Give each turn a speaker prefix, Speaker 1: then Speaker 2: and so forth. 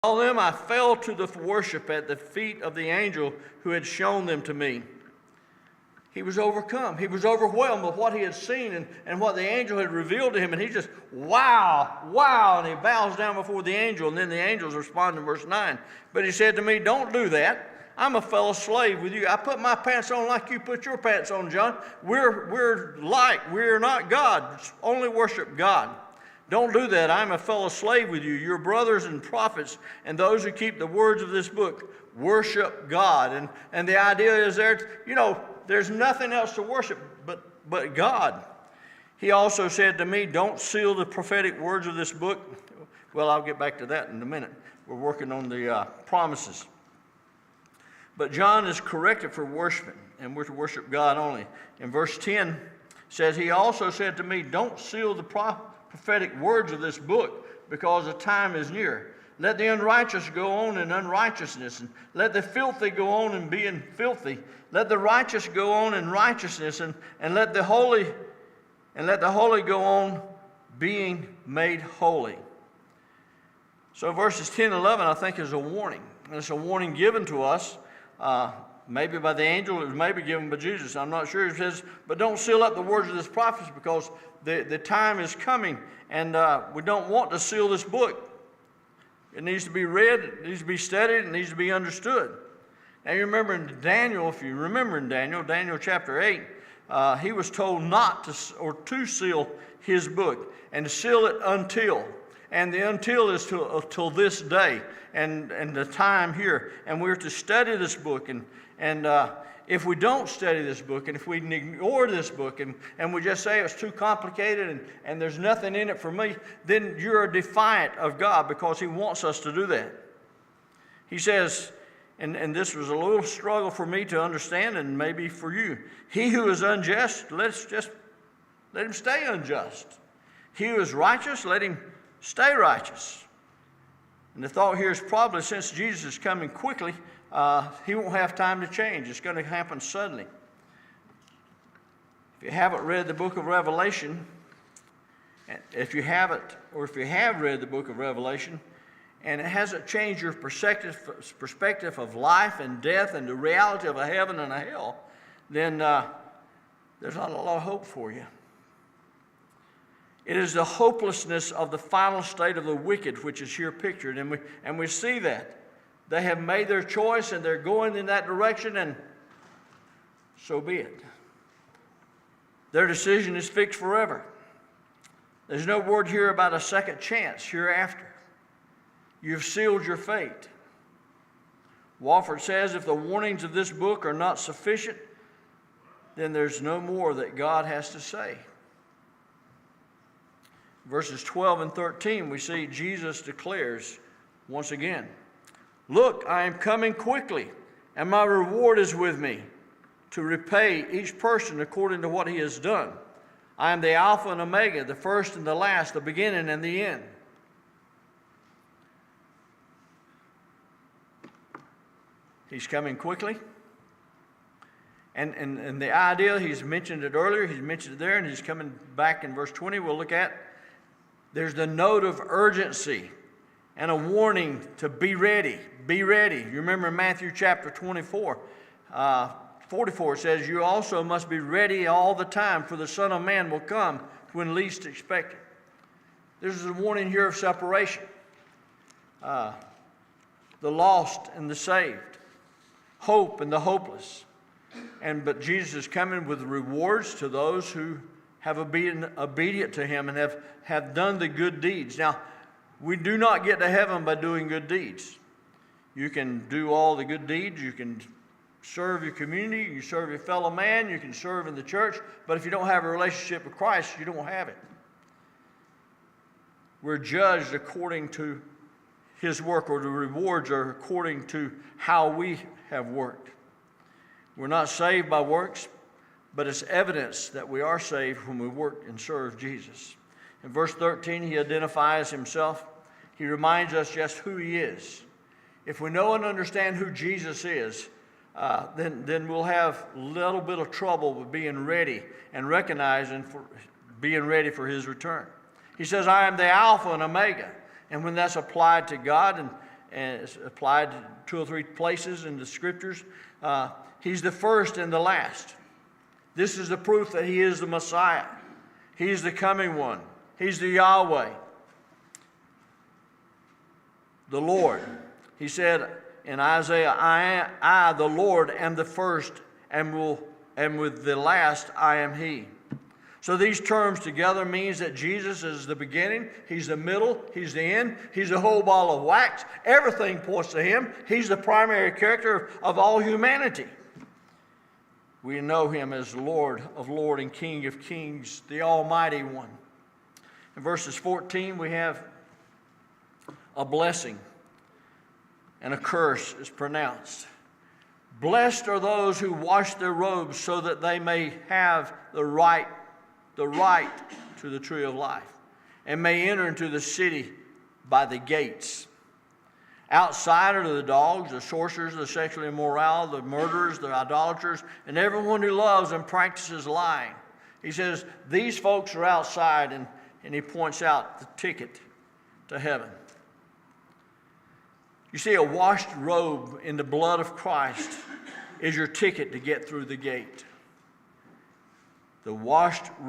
Speaker 1: All them I fell to the worship at the feet of the angel who had shown them to me. He was overcome. He was overwhelmed with what he had seen and what the angel had revealed to him. And he just, wow. And he bows down before the angel. And then the angels respond in verse 9. But he said to me, don't do that. I'm a fellow slave with you. I put my pants on like you put your pants on, John. We're not God. Only worship God. Don't do that. I'm a fellow slave with you. Your brothers and prophets and those who keep the words of this book worship God. And the idea is there's nothing else to worship but God. He also said to me, don't seal the prophetic words of this book. Well, I'll get back to that in a minute. We're working on the promises. But John is corrected for worshiping, and we're to worship God only. In verse 10 says, he also said to me, don't seal the prophetic words of this book, because the time is near. Let the unrighteous go on in unrighteousness, and let the filthy go on in being filthy. Let the righteous go on in righteousness, and let the holy go on being made holy. So verses 10 and 11, I think, is a warning. And it's a warning given to us, maybe by the angel, it was maybe given by Jesus. I'm not sure. It says, but don't seal up the words of this prophecy, because the time is coming, and we don't want to seal this book. It needs to be read, it needs to be studied, it needs to be understood. Now you remember in Daniel, if you remember in Daniel chapter 8, he was told not to seal his book, and to seal it until. And the until is till this day, and the time here. And we're to study this book, and if we don't study this book, and if we ignore this book, and we just say it's too complicated and there's nothing in it for me, then you're a defiant of God, because he wants us to do that. He says, and this was a little struggle for me to understand, and maybe for you, he who is unjust, let him stay unjust. He who is righteous, let him stay righteous. And the thought here is probably, since Jesus is coming quickly, he won't have time to change. It's going to happen suddenly. If you haven't read the book of Revelation, if you have read the book of Revelation, and it hasn't changed your perspective of life and death and the reality of a heaven and a hell, then there's not a lot of hope for you. It is the hopelessness of the final state of the wicked which is here pictured, and we see that. They have made their choice, and they're going in that direction, and so be it. Their decision is fixed forever. There's no word here about a second chance hereafter. You've sealed your fate. Walford says, if the warnings of this book are not sufficient, then there's no more that God has to say. Verses 12 and 13, we see Jesus declares once again, look, I am coming quickly, and my reward is with me, to repay each person according to what he has done. I am the Alpha and Omega, the first and the last, the beginning and the end. He's coming quickly. And the idea, he's mentioned it earlier, he's mentioned it there, and he's coming back in verse 20, we'll look at. There's the note of urgency and a warning to be ready. Be ready. You remember in Matthew chapter 44, 44 says, you also must be ready all the time, for the Son of Man will come when least expected. There's a warning here of separation. The lost and the saved. Hope and the hopeless. But Jesus is coming with rewards to those who have been obedient to him and have done the good deeds. Now, we do not get to heaven by doing good deeds. You can do all the good deeds. You can serve your community. You serve your fellow man. You can serve in the church. But if you don't have a relationship with Christ, you don't have it. We're judged according to his work, or the rewards are according to how we have worked. We're not saved by works, but it's evidence that we are saved when we work and serve Jesus. In verse 13, he identifies himself. He reminds us just who he is. If we know and understand who Jesus is, then we'll have a little bit of trouble with being ready and recognizing for being ready for his return. He says, I am the Alpha and Omega. And when that's applied to God and it's applied to 2 or 3 places in the scriptures. He's the first and the last. This is the proof that he is the Messiah. He's the coming one. He's the Yahweh, the Lord. He said in Isaiah, I, the Lord, am the first, and with the last I am he. So these terms together means that Jesus is the beginning, he's the middle, he's the end, he's the whole ball of wax. Everything points to him. He's the primary character of all humanity. We know him as Lord of Lords and King of Kings, the Almighty One. In verses 14, we have a blessing and a curse is pronounced. Blessed are those who wash their robes so that they may have the right to the tree of life and may enter into the city by the gates. Outside are the dogs, the sorcerers, the sexually immoral, the murderers, the idolaters, and everyone who loves and practices lying. He says, these folks are outside, and he points out the ticket to heaven. You see, a washed robe in the blood of Christ is your ticket to get through the gate. The washed